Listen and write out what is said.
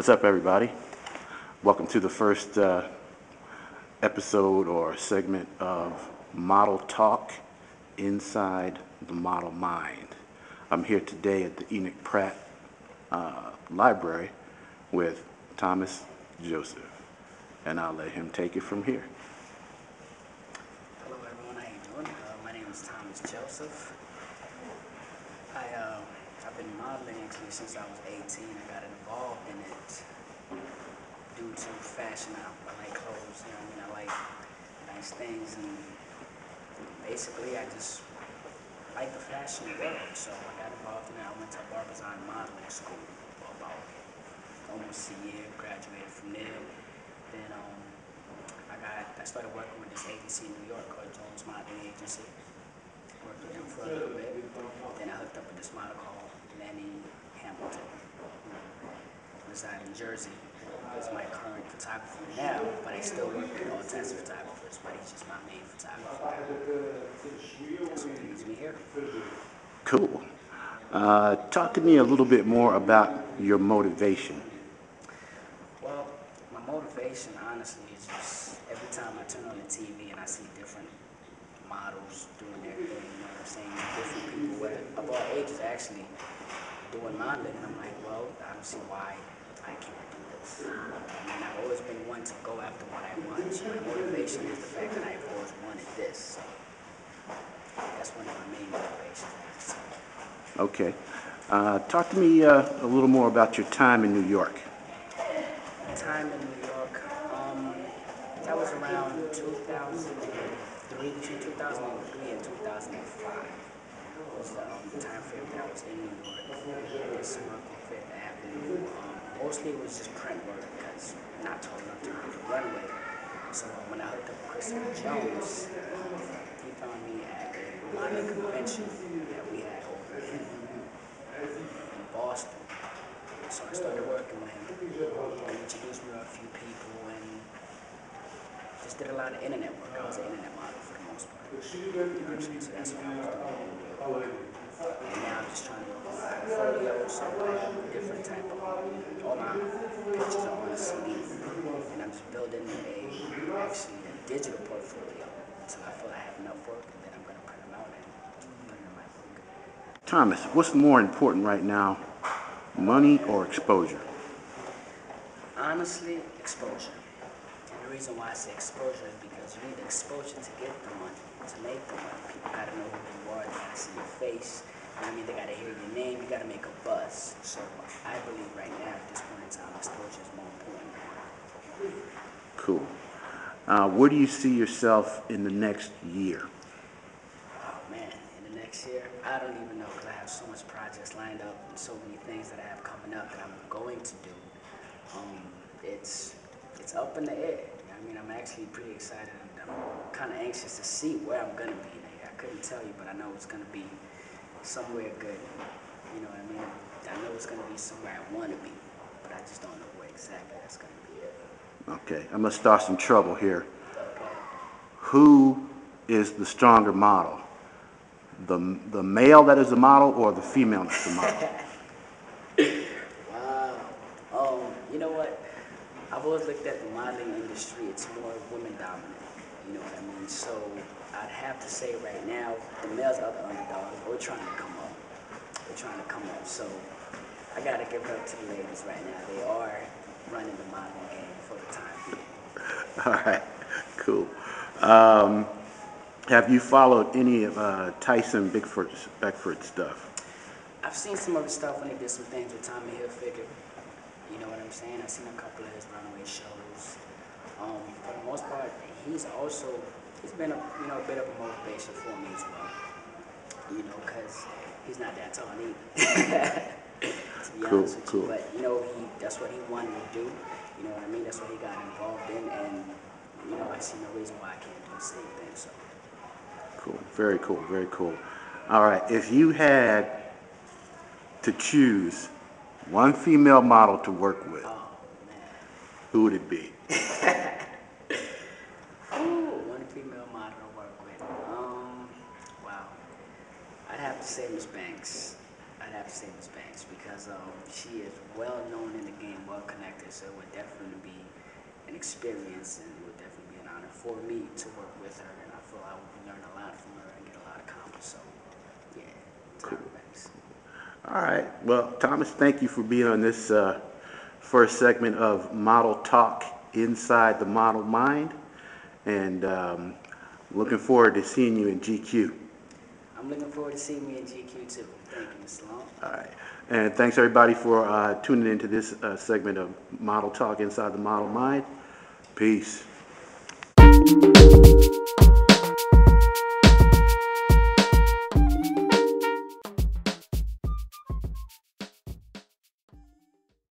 What's up, everybody? Welcome to the first episode or segment of Model Talk Inside the Model Mind. I'm here today at the Enoch Pratt Library with Thomsa Joseph, and I'll let him take it from here. Hello everyone, how you doing? My name is Thomsa Joseph. I've been modeling actually since I was 18. I got involved in it due to fashion. I like clothes, I like nice things, and basically I just like the fashion world. So I got involved in it. I went to bar design modeling school for about almost a year, graduated from there. Then I started working with this agency in New York called Jones Modeling Agency. Worked with them for a little bit. Then I hooked up with this model called Hamilton. Reside in Jersey. He's my current photographer now, but I still work with all types of photographers, but he's just my main photographer. That's what brings me here. Cool. Talk to me a little bit more about your motivation. Well, my motivation, honestly, is just every time I turn on the TV and I see different models doing their thing, you know what I'm saying? Different people, whether of all ages, actually doing modeling, and I'm like, well, I don't see why I can't do this. And I've always been one to go after what I want. So my motivation is the fact that I've always wanted this. So that's one of my main motivations. Okay. Talk to me a little more about your time in New York. Time in New York, that was around 2003, between 2003 and 2005. Was the time frame that I was in New York. Did some work on Fifth Avenue. Mostly it was just print work because I'm not tall enough to run the runway. So when I hooked up with Christopher Jones, he found me at a modeling convention that we had over in Boston. So I started working with him. He introduced me to a few people and just did a lot of internet work. I was an internet model for the most part. So that's what I was doing. And now I'm just trying to work on my portfolio, so I have different type of, all my pictures are on a CD. And I'm just building actually a digital portfolio until I feel I have enough work, and then I'm going to print them out and put them in my book. Thomas, what's more important right now, money or exposure? Honestly, exposure. And the reason why I say exposure is because you need exposure to get the money, to make the money. People got to know who you are, they got to see your face. They got to hear your name, you got to make a buzz. So I believe right now, at this point in time, exposure is more important. Cool. Where do you see yourself in the next year? Oh man, in the next year, I don't even know because I have so much projects lined up and so many things that I have coming up that I'm going to do. It's up in the air. I'm actually pretty excited. I'm kind of anxious to see where I'm gonna be. I couldn't tell you, but I know it's gonna be somewhere good. You know what I mean? I know it's gonna be somewhere I want to be, but I just don't know where exactly that's gonna be. Okay, I'm gonna start some trouble here. Okay. Who is the stronger model? The male that is the model or the female that's the model? Wow. You know what? I've always looked at the modeling industry, it's more women dominant. You know what I mean? So I'd have to say right now, the males are the underdogs. We're trying to come up. They're trying to come up. So I gotta give it up to the ladies right now. They are running the modeling game for the time being. All right, cool. Have you followed any of Tyson Beckford's stuff? I've seen some of his stuff when he did some things with Tommy Hilfiger. You know what I'm saying? I've seen a couple of his runway shows. For the most part, he's been a bit of a motivation for me as well. You know, because he's not that tall either. To be honest with you, but that's what he wanted to do. You know what I mean? That's what he got involved in, and I see no reason why I can't do the same thing. So cool, very cool, very cool. All right, if you had to choose one female model to work with, oh man, who would it be? One female model to work with. Wow. I'd have to say Miss Banks. I'd I'd have to say Miss Banks because she is well known in the game, well connected. So it would definitely be an experience, and it would definitely be an honor for me to work with her. And I feel I would learn a lot from her and get a lot accomplished. So yeah, Tyra Banks. All right. Well, Thomas, thank you for being on this first segment of Model Talk Inside the Model Mind. And looking forward to seeing you in GQ. I'm looking forward to seeing you in GQ too. Thank you, Mr. Long. All right. And thanks everybody for tuning into this segment of Model Talk Inside the Model Mind. Peace.